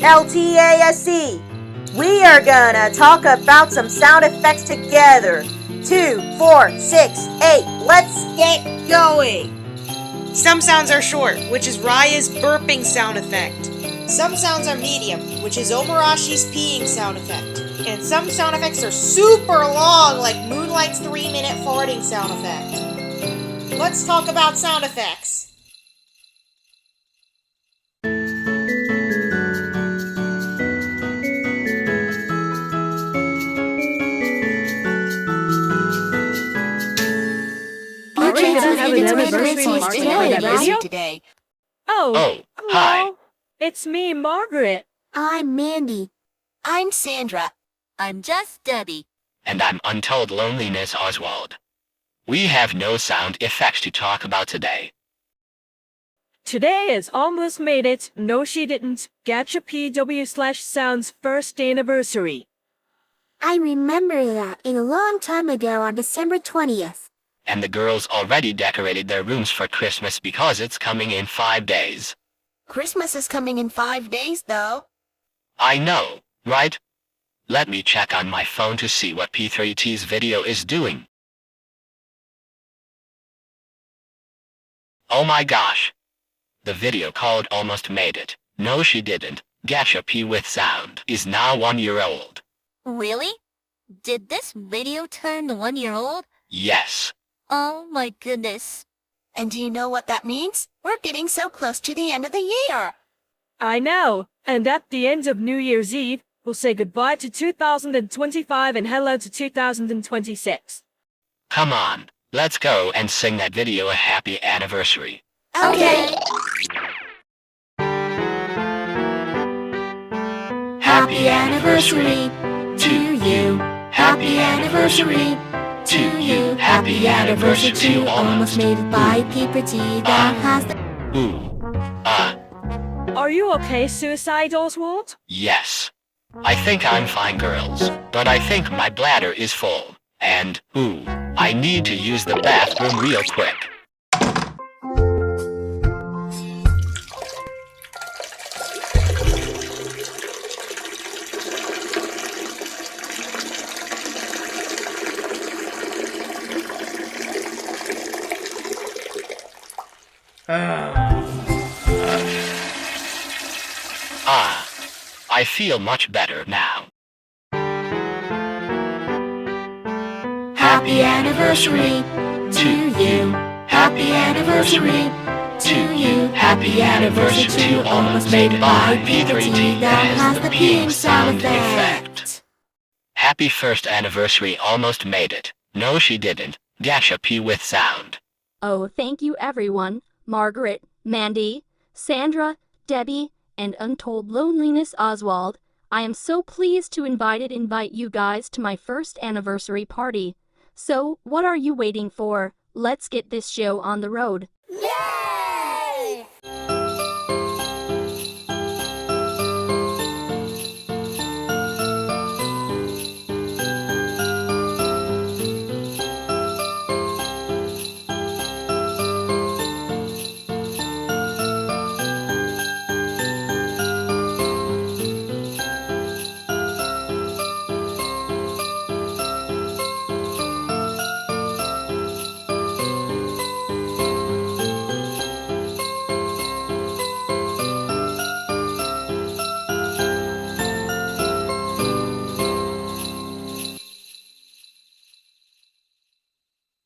LTASE. We are gonna talk about some sound effects together. 2, 4, 6, 8. Let's get going. Some sounds are short, which is Raya's burping sound effect. Some sounds are medium, which is Omarashi's peeing sound effect. And some sound effects are super long, like Moonlight's 3-minute farting sound effect. Let's talk about sound effects. Are we gonna have an anniversary party today? Oh, Hi. It's me, Margaret. I'm Mandy. I'm Sandra. I'm just Debbie. And I'm Untold Loneliness Oswald. We have no sound effects to talk about today. Today is almost made it. No, she didn't. Gacha Pee W/Sound's first anniversary. I remember that a long time ago on December 20th. And the girls already decorated their rooms for Christmas because it's coming in 5 days. Christmas is coming in 5 days, though. I know, right? Let me check on my phone to see what P3T's video is doing. Oh my gosh. The video called Almost Made It. No, she didn't. Gacha Pee with Sound is now 1 year old. Really? Did this video turn 1 year old? Yes. Oh my goodness. And do you know what that means? We're getting so close to the end of the year. I know. And at the end of New Year's Eve, we'll say goodbye to 2025 and hello to 2026. Come on, let's go and sing that video a happy anniversary. Okay. Happy anniversary to you. Happy anniversary to you. Happy anniversary to Almost Made It by P3T that has the... Are you okay, Suicide Oswald? Yes. I think I'm fine, girls. But I think my bladder is full. And, I need to use the bathroom real quick. I feel much better now. Happy anniversary to you. Happy anniversary to you. Happy anniversary to Almost Made It by P3T that has the peeing sound effect. Happy first anniversary, Almost Made It. No, she didn't. Gacha Pee with Sound. Oh, thank you everyone. Margaret, Mandy, Sandra, Debbie, and Untold Loneliness Oswald. I am so pleased to invite you guys to my first anniversary party. So, what are you waiting for? Let's get this show on the road. Yay!